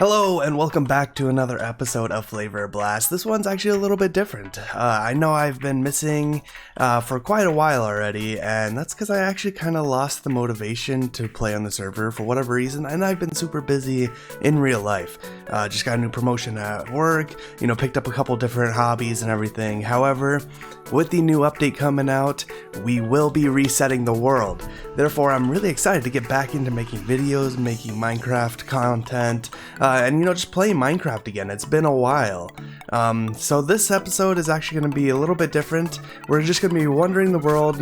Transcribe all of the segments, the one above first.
Hello and welcome back to another episode of Flavor Blast. This one's actually a little bit different. I know I've been missing for quite a while already, and that's because I actually kind of lost the motivation to play on the server for whatever reason, and I've been super busy in real life. Just got a new promotion at work, picked up a couple different hobbies and everything. However, with the new update coming out, we will be resetting the world. Therefore, I'm really excited to get back into making videos, making Minecraft content, and just playing Minecraft again. It's been a while. So this episode is actually going to be a little bit different. We're just going to be wandering the world,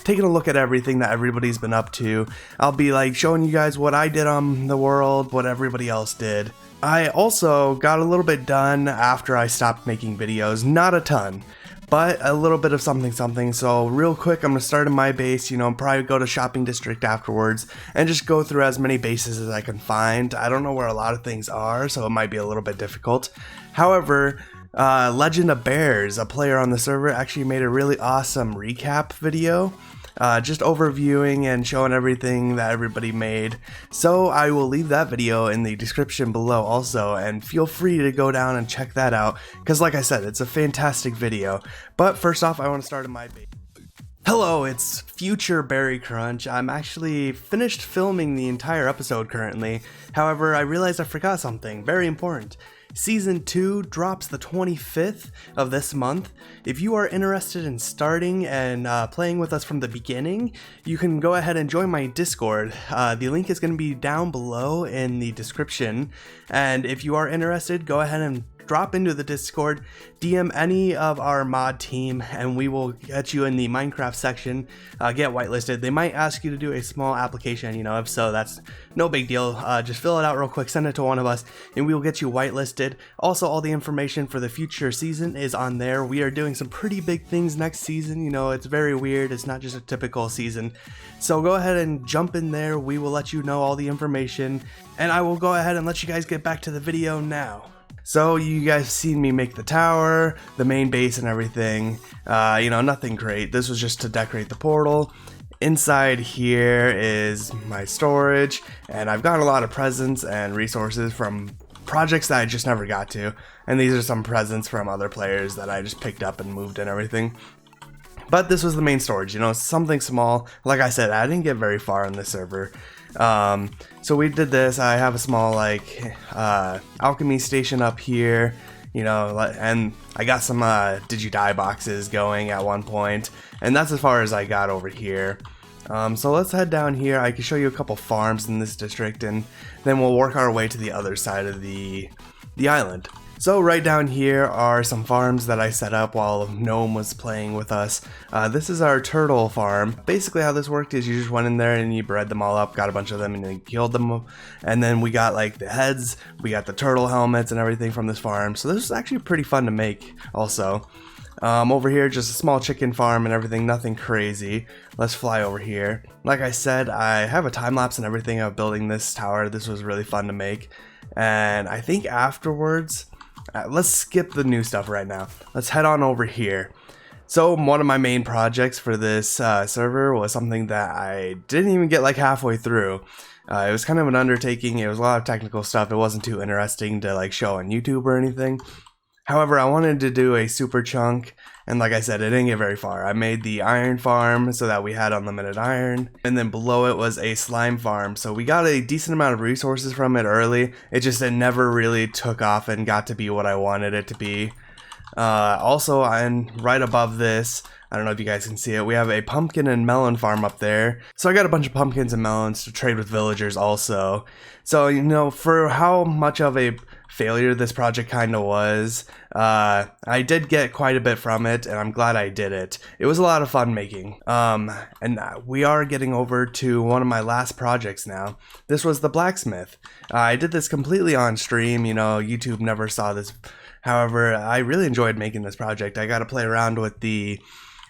taking a look at everything that everybody's been up to. I'll be showing you guys what I did on the world, what everybody else did. I also got a little bit done after I stopped making videos. Not a ton, but a little bit of something. So real quick, I'm gonna start in my base, probably go to shopping district afterwards and just go through as many bases as I can find. I don't know where a lot of things are, so it might be a little bit difficult. However, Legend of Bears, a player on the server, actually made a really awesome recap video. Just overviewing and showing everything that everybody made. So I will leave that video in the description below also, and feel free to go down and check that out, because like I said, it's a fantastic video. But first off, I want to start in my base. Hello, it's Future Berry Crunch. I'm actually finished filming the entire episode currently. However, I realized I forgot something very important. Season 2 drops the 25th of this month. If you are interested in starting and playing with us from the beginning, you can go ahead and join my Discord. The link is going to be down below in the description. And if you are interested, go ahead and drop into the Discord, DM any of our mod team, and we will get you in the Minecraft section, get whitelisted. They might ask you to do a small application, if so, that's no big deal. Just fill it out real quick, send it to one of us, and we will get you whitelisted. Also, all the information for the future season is on there. We are doing some pretty big things next season. It's very weird. It's not just a typical season. So go ahead and jump in there. We will let you know all the information, and I will go ahead and let you guys get back to the video now. So you guys seen me make the tower, the main base and everything, nothing great. This was just to decorate the portal. Inside here is my storage, and I've got a lot of presents and resources from projects that I just never got to. And these are some presents from other players that I just picked up and moved and everything. But this was the main storage, something small. Like I said, I didn't get very far on this server. So we did this. I have a small alchemy station up here, and I got some did you die boxes going at one point, and that's as far as I got over here. So let's head down here. I can show you a couple farms in this district, and then we'll work our way to the other side of the island. So right down here are some farms that I set up while Gnome was playing with us. This is our turtle farm. Basically how this worked is you just went in there and you bred them all up, got a bunch of them and then killed them. And then we got the heads, we got the turtle helmets and everything from this farm. So this is actually pretty fun to make also. Over here, just a small chicken farm and everything, nothing crazy. Let's fly over here. Like I said, I have a time lapse and everything of building this tower. This was really fun to make. And I think afterwards, let's skip the new stuff right now. Let's head on over here. So one of my main projects for this server was something that I didn't even get halfway through. It was kind of an undertaking. It was a lot of technical stuff. It wasn't too interesting to show on YouTube or anything. However, I wanted to do a super chunk, and like I said, it didn't get very far. I made the iron farm so that we had unlimited iron, and then below it was a slime farm, so we got a decent amount of resources from it early. It never really took off and got to be what I wanted it to be. Also, right above this, I don't know if you guys can see it, we have a pumpkin and melon farm up there. So I got a bunch of pumpkins and melons to trade with villagers also. So, for how much of a failure this project kind of was, I did get quite a bit from it, and I'm glad I did it. It was a lot of fun making. And we are getting over to one of my last projects now. This was the blacksmith. I did this completely on stream, YouTube never saw this. However, I really enjoyed making this project. I got to play around with the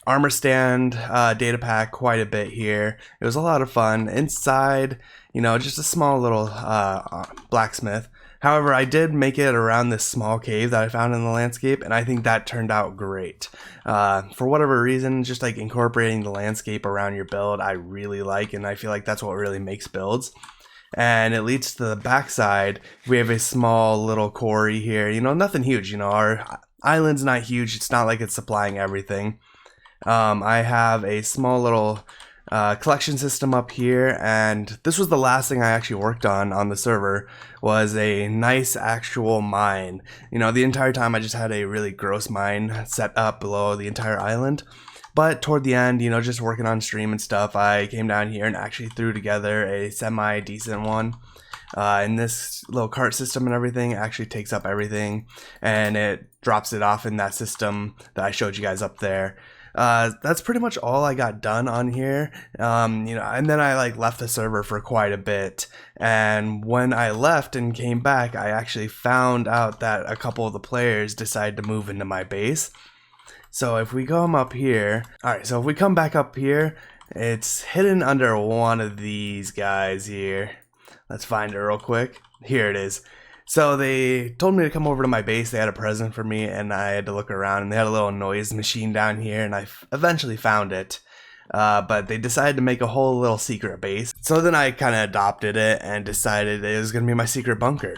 armor stand data pack quite a bit here. It was a lot of fun. Inside, just a small little blacksmith. However, I did make it around this small cave that I found in the landscape, and I think that turned out great. For whatever reason, just incorporating the landscape around your build, I really like, and I feel like that's what really makes builds. and it leads to the backside. We have a small little quarry here, you know, nothing huge, you know, our island's not huge, it's not like it's supplying everything. I have a small little collection system up here, and this was the last thing I actually worked on the server, was a nice actual mine. You know, the entire time I just had a really gross mine set up below the entire island. But toward the end, you know, just working on stream and stuff, I came down here and actually threw together a semi-decent one. And this little cart system and everything actually takes up everything, and it drops it off in that system that I showed you guys up there. That's pretty much all I got done on here. You know, and then I like left the server for quite a bit, and when I left and came back, I actually found out that a couple of the players decided to move into my base. So if we come up here, alright, so if we come back up here, it's hidden under one of these guys here. Let's find it real quick. Here it is. So they told me to come over to my base. They had a present for me, and I had to look around, and they had a little noise machine down here, and I eventually found it. But they decided to make a whole little secret base. So then I kind of adopted it and decided it was going to be my secret bunker.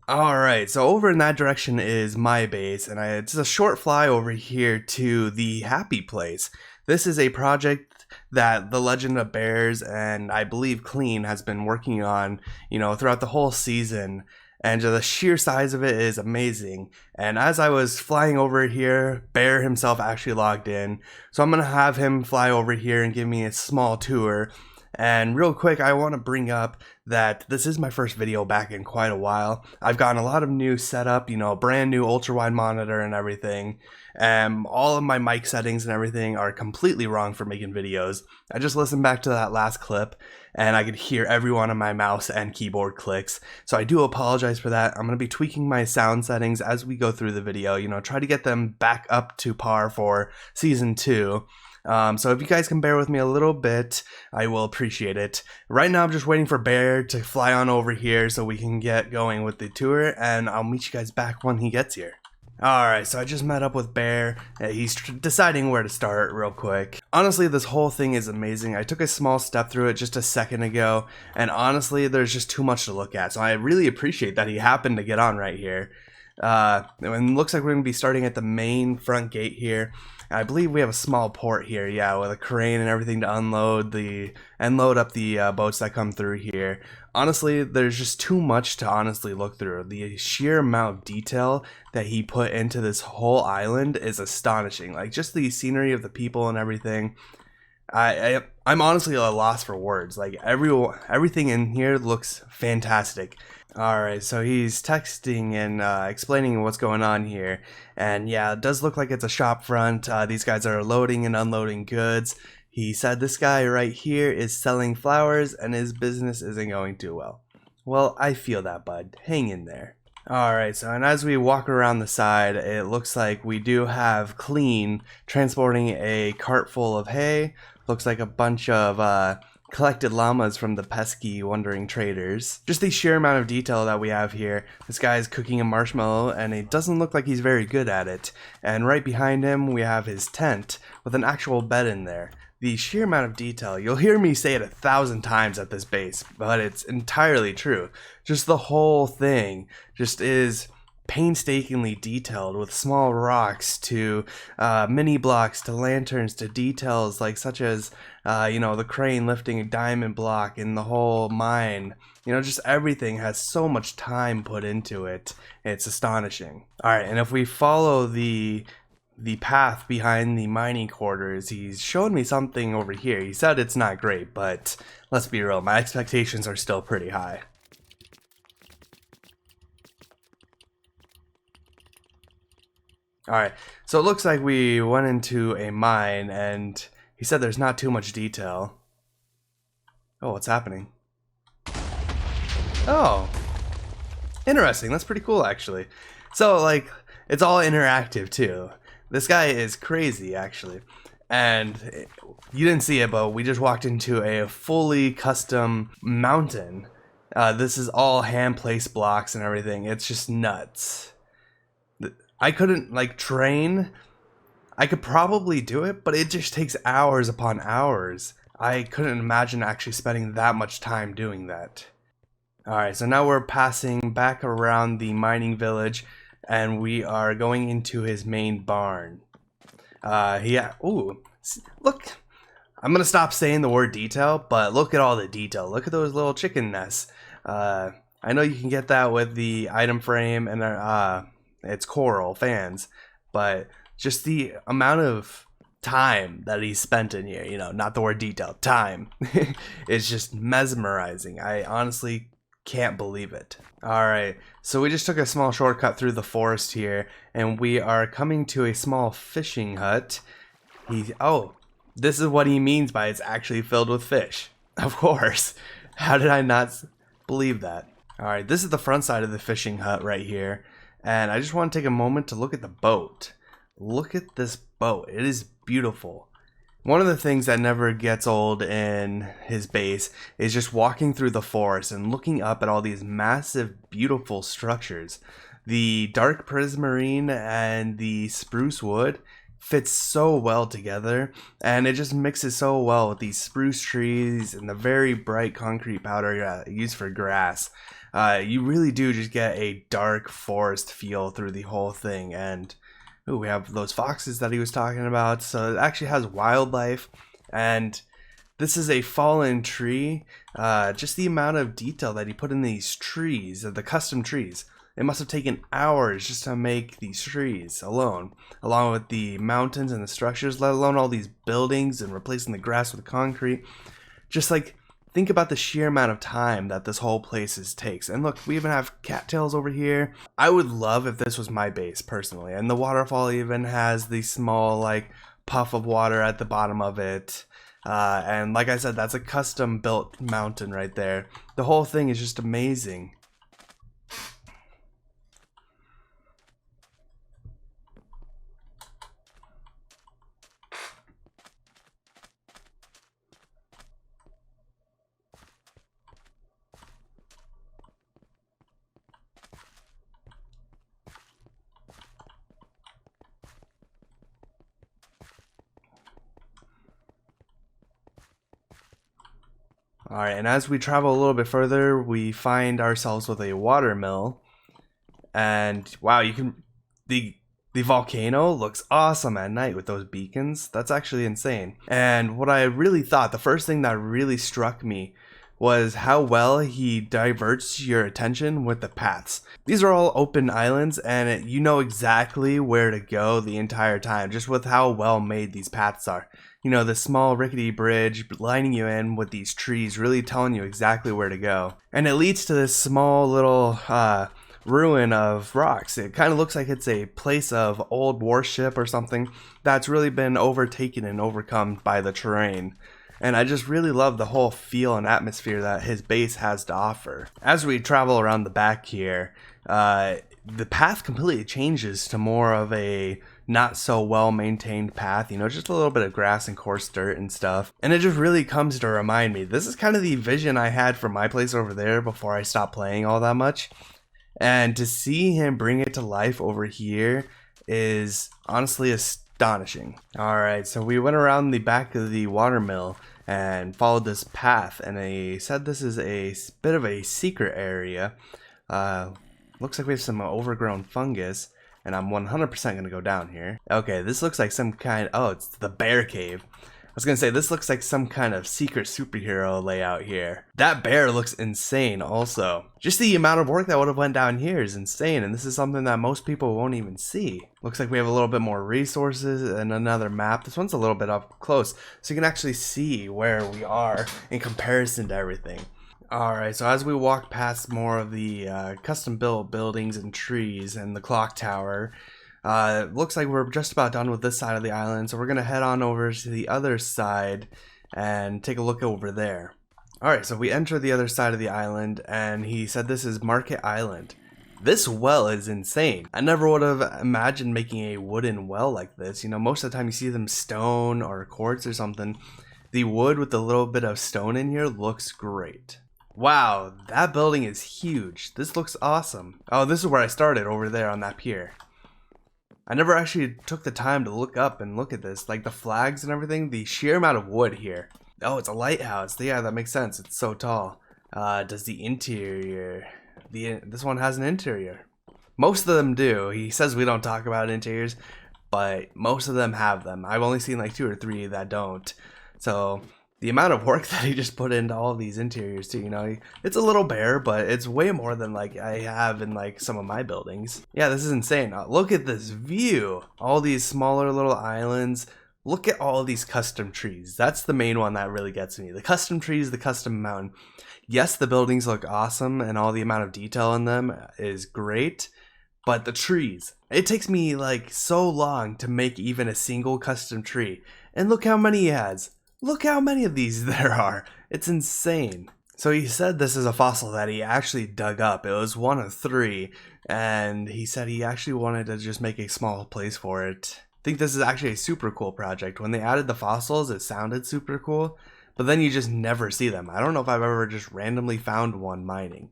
Alright, so over in that direction is my base, and it's a short fly over here to the Happy Place. This is a project that the Legend of Bears and I believe Clean has been working on, you know, throughout the whole season, and the sheer size of it is amazing. And as I was flying over here, Bear himself actually logged in, so I'm going to have him fly over here and give me a small tour. And real quick, I want to bring up that this is my first video back in quite a while. I've gotten a lot of new setup, you know, brand new ultra wide monitor and everything. All of my mic settings and everything are completely wrong for making videos. I just listened back to that last clip and I could hear every one of my mouse and keyboard clicks. So I do apologize for that. I'm going to be tweaking my sound settings as we go through the video, you know, try to get them back up to par for season 2. So if you guys can bear with me a little bit, I will appreciate it. Right now I'm just waiting for Bear to fly on over here so we can get going with the tour, and I'll meet you guys back when he gets here. Alright, so I just met up with Bear. He's deciding where to start real quick. Honestly, this whole thing is amazing. I took a small step through it just a second ago, and honestly, there's just too much to look at. So I really appreciate that he happened to get on right here. And it looks like we're going to be starting at the main front gate here. I believe we have a small port here, yeah, with a crane and everything to unload up the boats that come through here. Honestly, there's just too much to honestly look through. The sheer amount of detail that he put into this whole island is astonishing. Like, just the scenery of the people and everything. I'm honestly at a loss for words. Like, everything in here looks fantastic. Alright, so he's texting and explaining what's going on here. And yeah, it does look like it's a shop front. These guys are loading and unloading goods. He said this guy right here is selling flowers and his business isn't going too well. Well, I feel that, bud. Hang in there. Alright, so and as we walk around the side, it looks like we do have Clean transporting a cart full of hay. Looks like a bunch of collected llamas from the pesky wandering traders. Just the sheer amount of detail that we have here. This guy is cooking a marshmallow and it doesn't look like he's very good at it. And right behind him we have his tent with an actual bed in there. The sheer amount of detail, you'll hear me say it 1,000 times at this base, but it's entirely true. Just the whole thing just is painstakingly detailed, with small rocks to mini blocks to lanterns to details like such as you know, the crane lifting a diamond block in the whole mine. You know, just everything has so much time put into it. It's astonishing. Alright, and if we follow the path behind the mining quarters, he's showing me something over here. He said it's not great, but let's be real, my expectations are still pretty high. Alright, so it looks like we went into a mine, and he said there's not too much detail. Oh, what's happening? Oh, interesting. That's pretty cool, actually. So, like, it's all interactive, too. This guy is crazy, actually. And you didn't see it, but we just walked into a fully custom mountain. This is all hand-placed blocks and everything. It's just nuts. I couldn't, like, train. I could probably do it, but it just takes hours upon hours. I couldn't imagine actually spending that much time doing that. Alright, so now we're passing back around the mining village and we are going into his main barn. Ooh, look, I'm gonna stop saying the word detail, but look at all the detail. Look at those little chicken nests. I know you can get that with the item frame and it's coral fans, but just the amount of time that he spent in here, you know, not the word detail, time, is just mesmerizing. I honestly can't believe it. Alright, so we just took a small shortcut through the forest here, and we are coming to a small fishing hut. Oh, this is what he means by it's actually filled with fish. Of course. How did I not believe that? Alright, this is the front side of the fishing hut right here, and I just want to take a moment to look at the boat. Look at this boat. It is beautiful. One of the things that never gets old in his base is just walking through the forest and looking up at all these massive, beautiful structures. The dark prismarine and the spruce wood fits so well together, and it just mixes so well with these spruce trees and the very bright concrete powder used for grass. You really do just get a dark forest feel through the whole thing. And ooh, we have those foxes that he was talking about. So it actually has wildlife, and this is a fallen tree. Just the amount of detail that he put in these trees, the custom trees. It must have taken hours just to make these trees alone, along with the mountains and the structures, let alone all these buildings and replacing the grass with concrete. Just like, think about the sheer amount of time that this whole place takes. And look, we even have cattails over here. I would love if this was my base, personally. And the waterfall even has the small, like, puff of water at the bottom of it. And like I said, that's a custom built mountain right there. The whole thing is just amazing. Alright, and as we travel a little bit further, we find ourselves with a water mill. And wow, the volcano looks awesome at night with those beacons. That's actually insane. And what I really thought, the first thing that really struck me was how well he diverts your attention with the paths. These are all open islands, and you know exactly where to go the entire time, just with how well made these paths are. You know, the small rickety bridge lining you in with these trees, really telling you exactly where to go. And it leads to this small little ruin of rocks. It kind of looks like it's a place of old warship or something that's really been overtaken and overcome by the terrain. And I just really love the whole feel and atmosphere that his base has to offer. As we travel around the back here, the path completely changes to more of a not so well maintained path, you know, just a little bit of grass and coarse dirt and stuff. And it just really comes to remind me, this is kind of the vision I had for my place over there before I stopped playing all that much. And to see him bring it to life over here is honestly astonishing. Alright, so we went around the back of the water mill and followed this path, and they said this is a bit of a secret area. Looks like we have some overgrown fungus, and I'm 100% gonna go down here. Okay, this looks like some kind, oh, it's the bear cave. I was gonna say, this looks like some kind of secret superhero layout here. That bear looks insane also. Just the amount of work that would have went down here is insane, and this is something that most people won't even see. Looks like we have a little bit more resources and another map. This one's a little bit up close, so you can actually see where we are in comparison to everything. Alright, so as we walk past more of the custom built buildings and trees and the clock tower, looks like we're just about done with this side of the island, so we're gonna head on over to the other side and take a look over there. Alright, so we enter the other side of the island, and he said this is Market Island. This well is insane. I never would have imagined making a wooden well like this. You know, most of the time you see them stone or quartz or something. The wood with a little bit of stone in here looks great. Wow, that building is huge. This looks awesome. Oh, this is where I started, over there on that pier. I never actually took the time to look up and look at this, like the flags and everything, the sheer amount of wood here. Oh, it's a lighthouse. Yeah, that makes sense. It's so tall. Does the interior... This one has an interior. Most of them do. He says we don't talk about interiors, but most of them have them. I've only seen like 2 or 3 that don't. So the amount of work that he just put into all of these interiors too, you know, it's a little bare, but it's way more than like I have in like some of my buildings. Yeah, this is insane. Look at this view. All these smaller little islands. Look at all of these custom trees. That's the main one that really gets me. The custom trees, the custom mountain. Yes, the buildings look awesome and all the amount of detail in them is great. But the trees, it takes me like so long to make even a single custom tree. And look how many he has. Look how many of these there are. It's insane. So he said this is a fossil that he actually dug up. It was one of 3. And he said he actually wanted to just make a small place for it. I think this is actually a super cool project. When they added the fossils, it sounded super cool. But then you just never see them. I don't know if I've ever just randomly found one mining.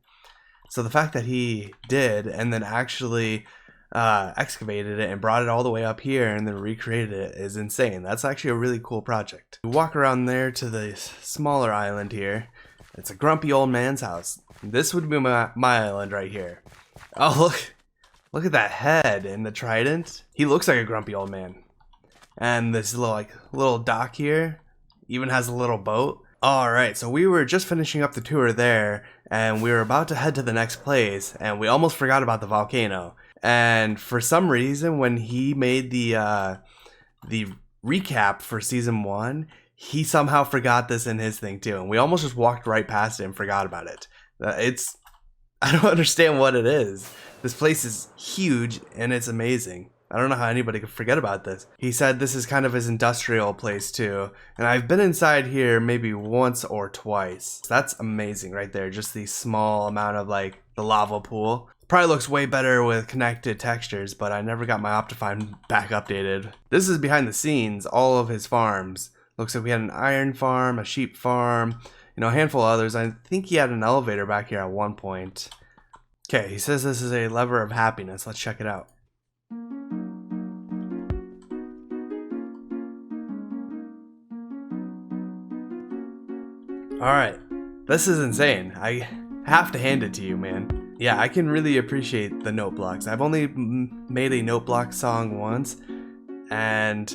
So the fact that he did and then actually excavated it and brought it all the way up here and then recreated it is insane. That's actually a really cool project. We walk around there to the smaller island here. It's a grumpy old man's house. This would be my island right here. Oh, look at that head and the trident. He looks like a grumpy old man. And this little dock here even has a little boat. Alright, so we were just finishing up the tour there, and we were about to head to the next place, and we almost forgot about the volcano. And for some reason, when he made the recap for Season 1, he somehow forgot this in his thing too, and we almost just walked right past it and forgot about it. I don't understand what it is. This place is huge, and it's amazing. I don't know how anybody could forget about this. He said this is kind of his industrial place too. And I've been inside here maybe once or twice. That's amazing right there. Just the small amount of like the lava pool. Probably looks way better with connected textures, but I never got my Optifine back updated. This is behind the scenes, all of his farms. Looks like we had an iron farm, a sheep farm, you know, a handful of others. I think he had an elevator back here at one point. Okay, he says this is a lever of happiness. Let's check it out. Alright, this is insane. I have to hand it to you, man. Yeah, I can really appreciate the note blocks. I've only made a note block song once, and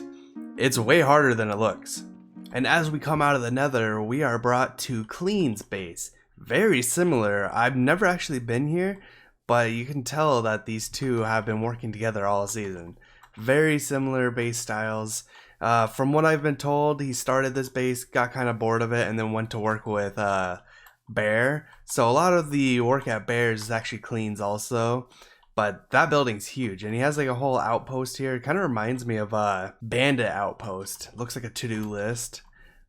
it's way harder than it looks. And as we come out of the nether, we are brought to Clean's base. Very similar. I've never actually been here, but you can tell that these two have been working together all season. Very similar base styles. From what I've been told, he started this base, got kind of bored of it, and then went to work with Bear. So a lot of the work at Bear's is actually Clean's also. But that building's huge, and he has like a whole outpost here. It kind of reminds me of a bandit outpost. Looks like a to-do list.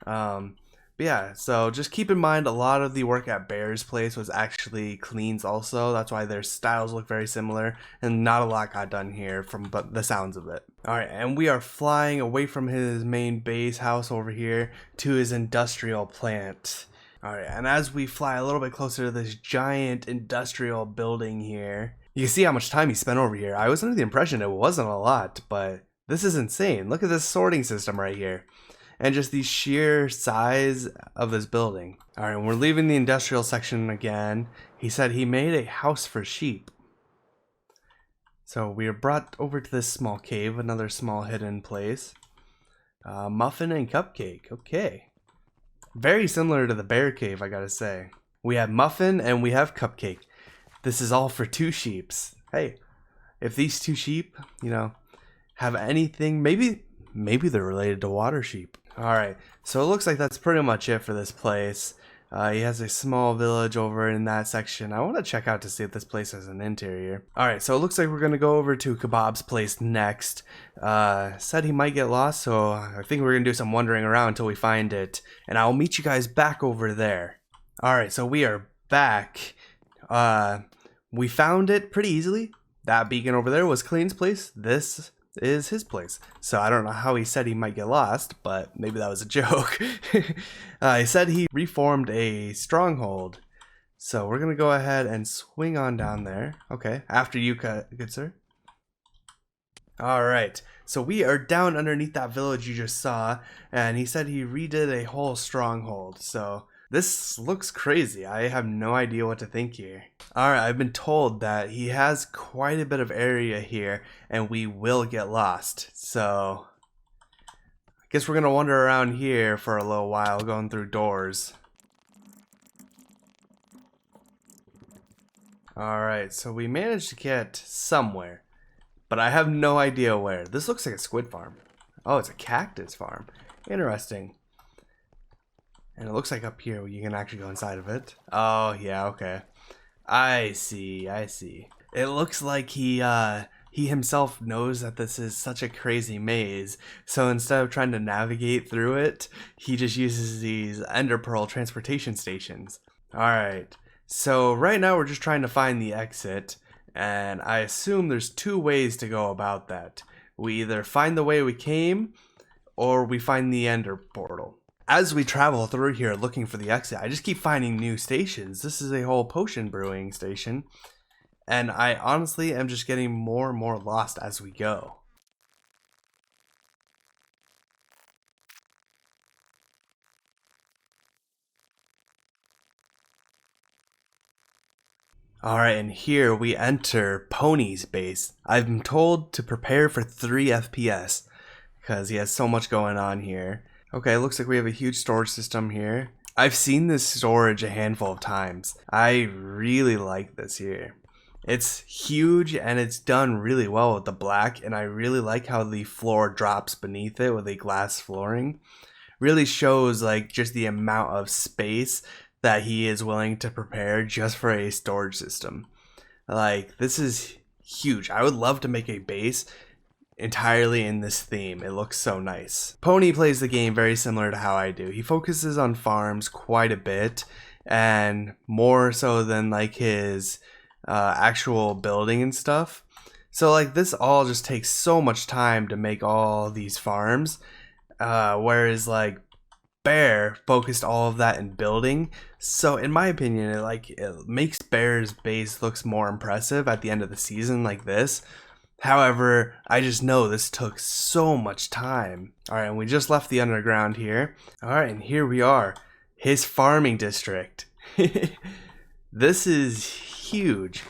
But yeah, so just keep in mind a lot of the work at Bear's place was actually Clean's also. That's why their styles look very similar, and not a lot got done here from the sounds of it. Alright, and we are flying away from his main base house over here to his industrial plant. Alright, and as we fly a little bit closer to this giant industrial building here, you can see how much time he spent over here. I was under the impression it wasn't a lot, but this is insane. Look at this sorting system right here. And just the sheer size of this building. Alright, we're leaving the industrial section again. He said he made a house for sheep. So we are brought over to this small cave, another small hidden place. Muffin and cupcake, okay. Very similar to the bear cave, I gotta say. We have muffin and we have cupcake. This is all for 2 sheeps. Hey, if these 2 sheep, you know, have anything, maybe they're related to water sheep. Alright, so it looks like that's pretty much it for this place. He has a small village over in that section. I want to check out to see if this place has an interior. Alright, so it looks like we're going to go over to Kebab's place next. Said he might get lost, so I think we're going to do some wandering around until we find it. And I'll meet you guys back over there. Alright, so we are back. We found it pretty easily. That beacon over there was Clean's place. This is his place. So I don't know how he said he might get lost, but maybe that was a joke. He said he reformed a stronghold. So we're going to go ahead and swing on down there. Okay, after you, good sir. All right, so we are down underneath that village you just saw, and he said he redid a whole stronghold. So this looks crazy. I have no idea what to think here. All right, I've been told that he has quite a bit of area here, and we will get lost. So I guess we're gonna wander around here for a little while, going through doors. All right, so we managed to get somewhere, but I have no idea where. This looks like a squid farm. Oh, it's a cactus farm. Interesting. And it looks like up here you can actually go inside of it. Oh, yeah, okay. I see, I see. It looks like he himself knows that this is such a crazy maze, so instead of trying to navigate through it, he just uses these ender pearl transportation stations. Alright, so right now we're just trying to find the exit, and I assume there's two ways to go about that. We either find the way we came, or we find the ender portal. As we travel through here looking for the exit, I just keep finding new stations. This is a whole potion brewing station, and I honestly am just getting more and more lost as we go. Alright, and here we enter Pony's base. I've been told to prepare for 3 FPS because he has so much going on here. Okay, looks like we have a huge storage system here. I've seen this storage a handful of times. I really like this here. It's huge and it's done really well with the black, and I really like how the floor drops beneath it with a glass flooring. Really shows like just the amount of space that he is willing to prepare just for a storage system. Like, this is huge. I would love to make a base entirely in this theme. It looks so nice. Pony plays the game very similar to how I do. He focuses on farms quite a bit, and more so than like his actual building and stuff. So like this all just takes so much time to make all these farms, whereas like Bear focused all of that in building. So in my opinion, it makes Bear's base looks more impressive at the end of the season like this. However, I just know this took so much time. Alright, and we just left the underground here. Alright, and here we are. His farming district. This is huge.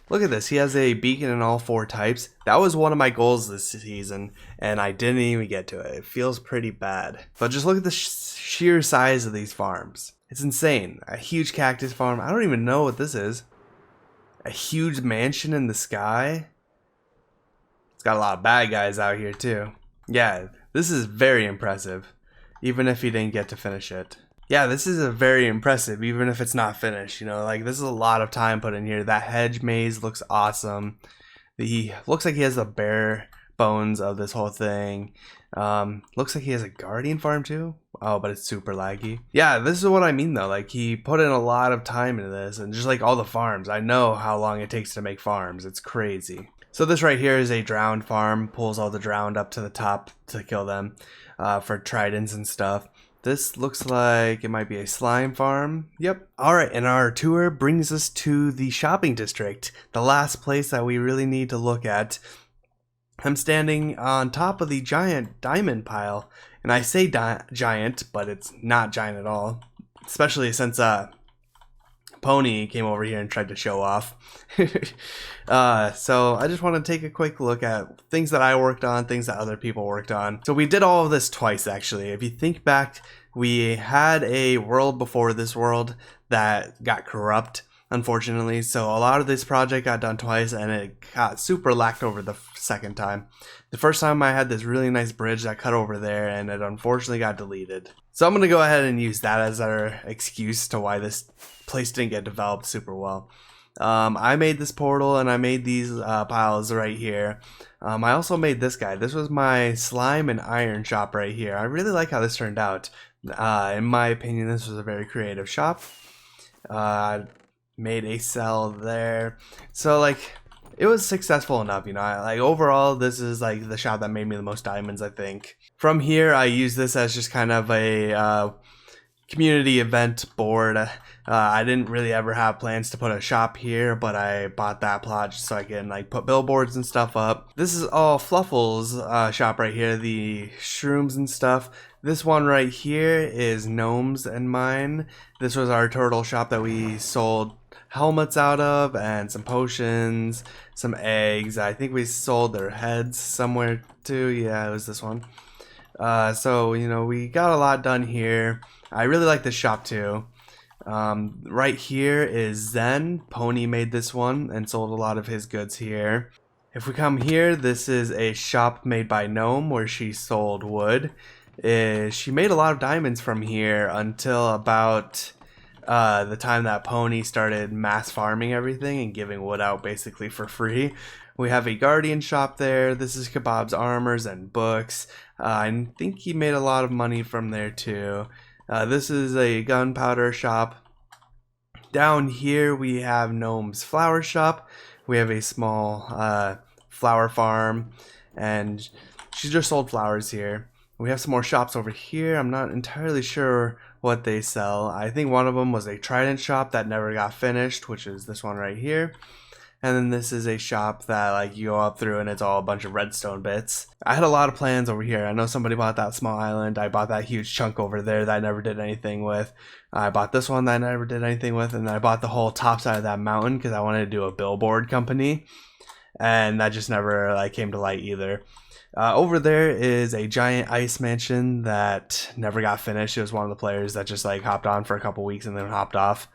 Look at this. He has a beacon in all 4 types. That was one of my goals this season, and I didn't even get to it. It feels pretty bad. But just look at the sheer size of these farms. It's insane. A huge cactus farm. I don't even know what this is. A huge mansion in the sky. It's got a lot of bad guys out here too. Yeah, this is very impressive, even if he didn't get to finish it. Yeah, this is a very impressive, even if it's not finished. You know, like this is a lot of time put in here. That hedge maze looks awesome. He looks like he has the bare bones of this whole thing. Looks like he has a guardian farm too. Oh, but it's super laggy. Yeah, this is what I mean though. Like he put in a lot of time into this, and just like all the farms, I know how long it takes to make farms. It's crazy. So this right here is a drowned farm. Pulls all the drowned up to the top to kill them for tridents and stuff. This looks like it might be a slime farm. Yep. Alright, and our tour brings us to the shopping district, the last place that we really need to look at. I'm standing on top of the giant diamond pile, and I say giant, but it's not giant at all, especially since Pony came over here and tried to show off. So I just want to take a quick look at things that I worked on, things that other people worked on. So we did all of this twice actually. If you think back, we had a world before this world that got corrupt, unfortunately. So a lot of this project got done twice, and it got super lacked over the second time. The first time I had this really nice bridge that cut over there, and it unfortunately got deleted. So I'm going to go ahead and use that as our excuse to why this place didn't get developed super well. I made this portal, and I made these piles right here. I also made this guy. This was my slime and iron shop right here. I really like how this turned out. In my opinion, this was a very creative shop. Made a cell there. So like, it was successful enough, you know. Like overall, this is like the shop that made me the most diamonds, I think. From here, I use this as just kind of a community event board. I didn't really ever have plans to put a shop here, but I bought that plot just so I can like put billboards and stuff up. This is all Fluffle's shop right here, the shrooms and stuff. This one right here is Gnomes and mine. This was our turtle shop that we sold helmets out of, and some potions, some eggs. I think we sold their heads somewhere too. Yeah, it was this one. So you know, we got a lot done here. I really like this shop too. Right here is Zen. Pony made this one and sold a lot of his goods here. If we come here, this is a shop made by Gnome where she sold wood. She made a lot of diamonds from here until about the time that Pony started mass farming everything and giving wood out basically for free. We have a guardian shop there. This is Kebab's armors and books. I think he made a lot of money from there too. This is a gunpowder shop. Down here we have Gnome's flower shop. We have a small flower farm, and she just sold flowers here. We have some more shops over here. I'm not entirely sure what they sell. I think one of them was a trident shop that never got finished, which is this one right here. And then this is a shop that like you go up through and it's all a bunch of redstone bits. I had a lot of plans over here. I know somebody bought that small island. I bought that huge chunk over there that I never did anything with. I bought this one that I never did anything with, and then I bought the whole top side of that mountain because I wanted to do a billboard company, and that just never like came to light either. Over there is a giant ice mansion that never got finished. It was one of the players that just like hopped on for a couple weeks and then hopped off.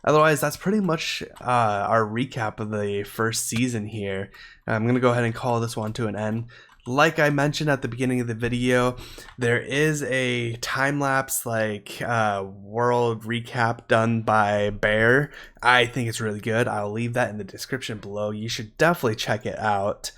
Otherwise, that's pretty much our recap of the first season here. I'm going to go ahead and call this one to an end. Like I mentioned at the beginning of the video, there is a time-lapse like world recap done by Bear. I think it's really good. I'll leave that in the description below. You should definitely check it out.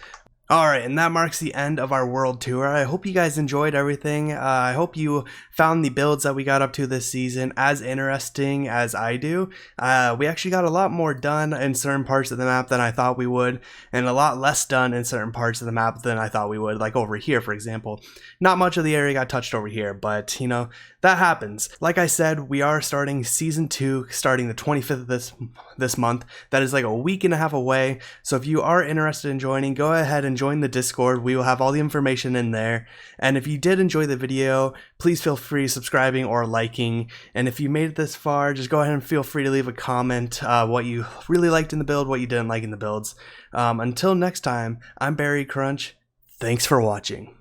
Alright, and that marks the end of our world tour. I hope you guys enjoyed everything. I hope you found the builds that we got up to this season as interesting as I do. We actually got a lot more done in certain parts of the map than I thought we would, and a lot less done in certain parts of the map than I thought we would, like over here, for example. Not much of the area got touched over here, but, you know, that happens. Like I said, we are starting Season 2, starting the 25th of this month. That is like a week and a half away, so if you are interested in joining, go ahead and join the Discord. We will have all the information in there. And if you did enjoy the video, please feel free subscribing or liking. And if you made it this far, just go ahead and feel free to leave a comment what you really liked in the build, what you didn't like in the builds. Until next time, I'm Barry Crunch. Thanks for watching.